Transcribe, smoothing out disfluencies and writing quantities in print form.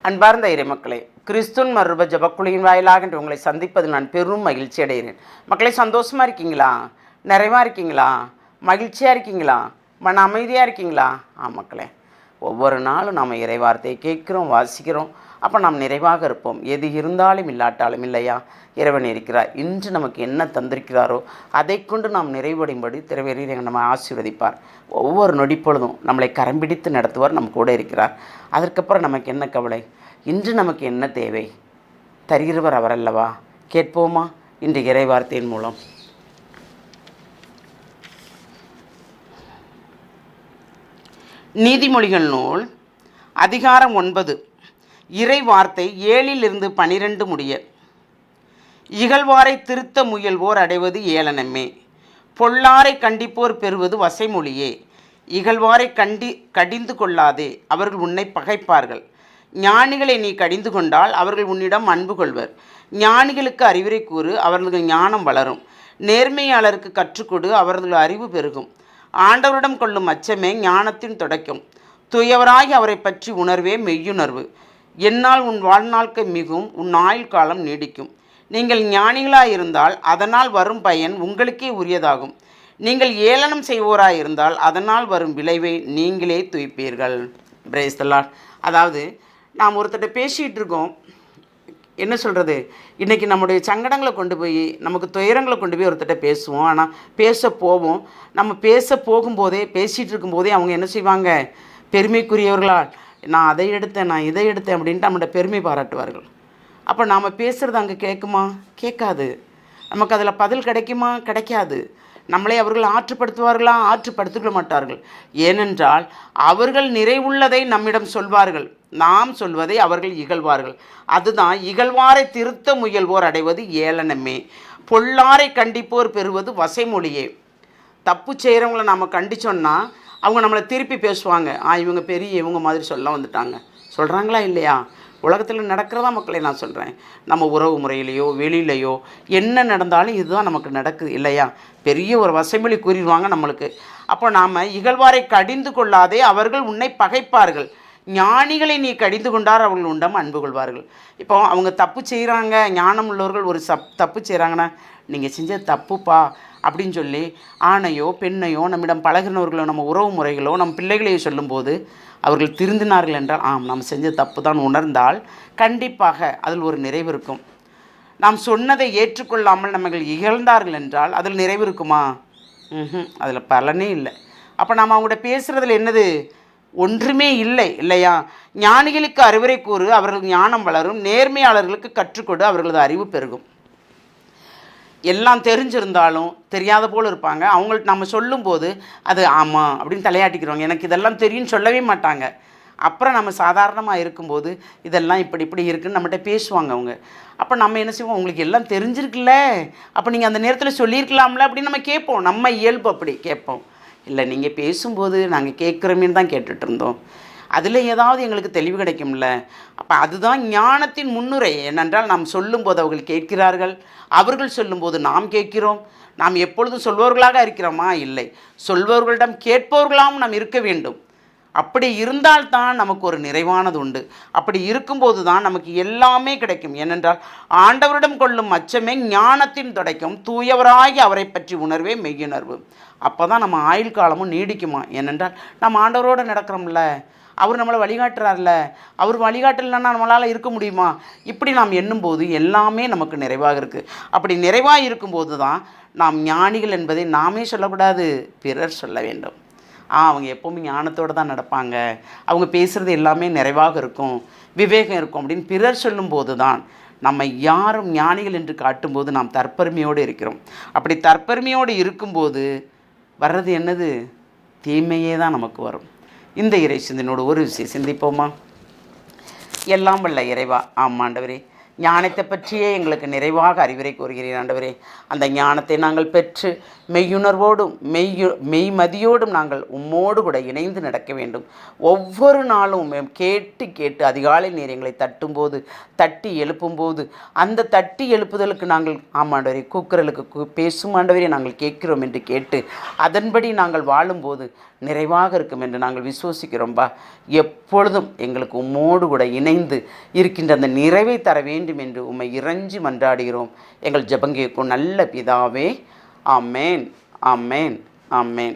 அன்பார்ந்த இறைமக்களே, கிறிஸ்துவின் மறுரூப ஜெபக்குழியின் வாயிலாக இன்று உங்களை சந்திப்பதில் நான் பெரும் மகிழ்ச்சி அடைகிறேன். மக்களை, சந்தோஷமாக இருக்கீங்களா? நிறைவாக இருக்கீங்களா? மகிழ்ச்சியாக இருக்கீங்களா? மன அமைதியாக இருக்கீங்களா? மக்களே, ஒவ்வொரு நாளும் நாம் இறை வார்த்தையை கேட்குறோம், வாசிக்கிறோம். அப்போ நாம் நிறைவாக இருப்போம். எது இருந்தாலும் இல்லாட்டாலும் இல்லையா, இறைவன் இருக்கிறார். இன்று நமக்கு என்ன தந்திருக்கிறாரோ அதை கொண்டு நாம் நிறைவடையும்படி திரைவெறியில் நம்ம ஆசீர்வதிப்பார். ஒவ்வொரு நொடிப்பொழுதும் நம்மளை கரம்பிடித்து நடத்துவார். நம்ம கூட இருக்கிறார். அதற்கப்புறம் நமக்கு என்ன கவலை? இன்று நமக்கு என்ன தேவை? தருகிறவர் அவர் அல்லவா? கேட்போமா இன்று இறை வார்த்தையின் மூலம்? நீதிமொழிகள் நூல் அதிகாரம் 9 இறை வார்த்தை 7-12 முடிய. இகழ்வாரை திருத்த முயல்வோர் அடைவது ஏளனமே, பொல்லாரை கண்டிப்போர் பெறுவது வசைமொழியே. இகழ்வாரை கடிந்து கொள்ளாதே, அவர்கள் உன்னை பகைப்பார்கள். ஞானிகளை நீ கடிந்து கொண்டால் அவர்கள் உன்னிடம் அன்பு கொள்வர். ஞானிகளுக்கு அறிவுரை கூறு, அவர்கள் ஞானம் வளரும். நேர்மையாளருக்கு கற்றுக்கொடு, அவர்கள் அறிவு பெருகும். ஆண்டவரிடம் கொள்ளும் அச்சமே ஞானத்தின் தொடக்கம். துயவராகி அவரை பற்றி உணர்வே மெய்யுணர்வு. என்னால் உன் வாழ்நாள்க்கு மிகும், உன் ஆயுள் காலம் நீடிக்கும். நீங்கள் ஞானிகளாயிருந்தால் அதனால் வரும் பயன் உங்களுக்கே உரியதாகும். நீங்கள் ஏளனம் செய்வோராயிருந்தால் அதனால் வரும் விளைவை நீங்களே துய்ப்பீர்கள். Praise the Lord. அதாவது, நாம் ஒருத்தர்கிட்ட பேசிகிட்டு இருக்கோம். என்ன சொல்கிறது, இன்றைக்கி நம்முடைய சங்கடங்களை கொண்டு போய், நமக்கு துயரங்களை கொண்டு போய் ஒருத்தர்கிட்ட பேசுவோம். ஆனால் பேச போவோம். நம்ம பேச போகும்போதே, பேசிகிட்டு இருக்கும்போதே அவங்க என்ன செய்வாங்க? பெருமைக்குரியவர்களால் நான் அதை எடுத்தேன், நான் இதை எடுத்தேன் அப்படின்ட்டு நம்மகிட்ட பெருமை பாராட்டுவார்கள். அப்போ நாம் பேசுகிறது அங்கே கேட்குமா? கேட்காது. நமக்கு அதில் பதில் கிடைக்குமா? கிடைக்காது. நம்மளை அவர்கள் ஆற்றுப்படுத்துவார்களா? ஆற்றுப்படுத்திக்க மாட்டார்கள். ஏனென்றால் அவர்கள் நிறைவுள்ளதை நம்மிடம் சொல்வார்கள், நாம் சொல்வதை அவர்கள் இகழ்வார்கள். அதுதான், இகழ்வாரை திருத்த முயல்வோர் அடைவது ஏளனமே, பொல்லாரை கண்டிப்போர் பெறுவது வசைமொழியே. தப்பு செய்கிறவங்கள நாம் கண்டிச்சோன்னா அவங்க நம்மளை திருப்பி பேசுவாங்க. இவங்க பெரிய இவங்க மாதிரி சொல்ல வந்துட்டாங்க. சொல்கிறாங்களா இல்லையா? உலகத்தில் நடக்கிறதா மக்களை நான் சொல்கிறேன். நம்ம உறவு முறையிலையோ வெளியிலையோ என்ன நடந்தாலும் இதுதான் நமக்கு நடக்குது இல்லையா? பெரிய ஒரு வசைமொழி கூறிடுவாங்க நம்மளுக்கு. அப்போ நாம் இகழ்வாரை கடிந்து கொள்ளாதே, அவர்கள் உன்னை பகைப்பார்கள். ஞானிகளை நீ கடிந்து கொண்டார், அவர்கள் உண்டம் அன்பு கொள்வார்கள். இப்போ அவங்க தப்பு செய்கிறாங்க, ஞானம் உள்ளவர்கள் ஒரு தப்பு செய்கிறாங்கன்னா, நீங்கள் செஞ்ச தப்புப்பா அப்படின்னு சொல்லி ஆணையோ பெண்ணையோ நம்மிடம் பழகினவர்களோ நம்ம உறவு முறைகளோ நம்ம பிள்ளைகளையோ சொல்லும்போது அவர்கள் திருந்தினார்கள் என்றால், நம்ம செஞ்ச தப்பு தான் உணர்ந்தால் கண்டிப்பாக அதில் ஒரு நிறைவு இருக்கும். நாம் சொன்னதை ஏற்றுக்கொள்ளாமல் நம்ம இகழ்ந்தார்கள் என்றால் அதில் நிறைவு இருக்குமா? அதில் பலனே இல்லை. அப்போ நாம் அவங்கள்ட்ட பேசுகிறதுல என்னது? ஒன்றுமே இல்லை இல்லையா? ஞானிகளுக்கு அறிவுரை கூறு, அவர்கள் ஞானம் வளரும். நேர்மையாளர்களுக்கு கற்றுக்கொடு, அவர்களது அறிவு பெருகும். எல்லாம் தெரிஞ்சிருந்தாலும் தெரியாத போல் இருப்பாங்க. அவங்கள்ட்ட நம்ம சொல்லும்போது அது ஆமாம் அப்படின்னு தலையாட்டிக்கிறவங்க. எனக்கு இதெல்லாம் தெரியும்னு சொல்லவே மாட்டாங்க. அப்புறம் நம்ம சாதாரணமாக இருக்கும்போது இதெல்லாம் இப்படி இருக்குன்னு நம்மகிட்ட பேசுவாங்க அவங்க. அப்போ நம்ம என்ன செய்வோம்? உங்களுக்கு எல்லாம் தெரிஞ்சிருக்குல்ல, அப்போ நீங்கள் அந்த நேரத்தில் சொல்லியிருக்கலாம்ல அப்படின்னு நம்ம கேட்போம். நம்ம இயல்பு அப்படி கேட்போம். இல்லை, நீங்கள் பேசும்போது நாங்கள் கேட்குறோமேன்னு தான் கேட்டுட்டு இருந்தோம், அதில் ஏதாவது எங்களுக்கு தெளிவு கிடைக்கும்ல. அப்போ அதுதான் ஞானத்தின் முன்னுரை. ஏனென்றால் நாம் சொல்லும்போது அவர்கள் கேட்கிறார்கள், அவர்கள் சொல்லும்போது நாம் கேட்கிறோம். நாம் எப்பொழுதும் சொல்பவர்களாக இருக்கிறோமா? இல்லை, சொல்பவர்களிடம் கேட்பவர்களாகவும் நாம் இருக்க வேண்டும். அப்படி இருந்தால்தான் நமக்கு ஒரு நிறைவானது உண்டு. அப்படி இருக்கும்போது தான் நமக்கு எல்லாமே கிடைக்கும். ஏனென்றால் ஆண்டவரிடம் கொள்ளும் அச்சமே ஞானத்தின் தொடக்கம். தூயவராகி அவரை பற்றி உணர்வே மெய்யுணர்வு. அப்போ தான் நம்ம ஆயுள் காலமும் நீடிக்குமா? ஏனென்றால் நம்ம ஆண்டவரோடு நடக்கிறோம்ல, அவர் நம்மளை வழிகாட்டுறார்ல, அவர் வழிகாட்டலைன்னா நம்மளால் இருக்க முடியுமா? இப்படி நாம் எண்ணும்போது எல்லாமே நமக்கு நிறைவாக இருக்குது. அப்படி நிறைவாக இருக்கும்போது தான் நாம் ஞானிகள் என்பதை நாமே சொல்லக்கூடாது, பிறர் சொல்ல வேண்டும். அவங்க எப்போவுமே ஞானத்தோடு தான் நடப்பாங்க, அவங்க பேசுகிறது எல்லாமே நிறைவாக இருக்கும், விவேகம் இருக்கும் அப்படின்னு பிறர் சொல்லும்போது தான் நம்ம யாரும் ஞானிகள் என்று காட்டும்போது நாம் தற்பெருமையோடு இருக்கிறோம். அப்படி தற்பெருமையோடு இருக்கும்போது வர்றது என்னது? தீமையே தான் நமக்கு வரும். இந்த இறை சிந்தனோடு ஒரு விஷயம் சிந்திப்போமா? எல்லாம் வல்ல இறைவா, ஆமாண்டவரே, ஞானத்தை பற்றியே எங்களுக்கு நிறைவாக அறிவுரை கூறுகிறீர் ஆண்டவரே. அந்த ஞானத்தை நாங்கள் பெற்று மெய்யுணர்வோடும் மெய்மதியோடும் நாங்கள் உம்மோடு கூட இணைந்து நடக்க வேண்டும். ஒவ்வொரு நாளும் கேட்டு கேட்டு அதிகாலை நீர் எங்களை தட்டும்போது, தட்டி எழுப்பும்போது, அந்த தட்டி எழுப்புதலுக்கு நாங்கள் ஆமாண்டவரே கூக்குரலுக்கு பேசும் ஆண்டவரே நாங்கள் கேட்கிறோம் என்று கேட்டு அதன்படி நாங்கள் வாழும்போது நிறைவாக இருக்கும் என்று நாங்கள் விசுவசிக்கிறோம்பா. எப்பொழுதும் எங்களுக்கு உம்மோடு கூட இணைந்து இருக்கின்ற அந்த நிறைவை தர வேண்டும் என்று உம்மை இறைஞ்சி மன்றாடுகிறோம் எங்கள் ஜெபம் கேட்கும் நல்ல பிதாவே. ஆமேன், ஆமேன், ஆமேன்.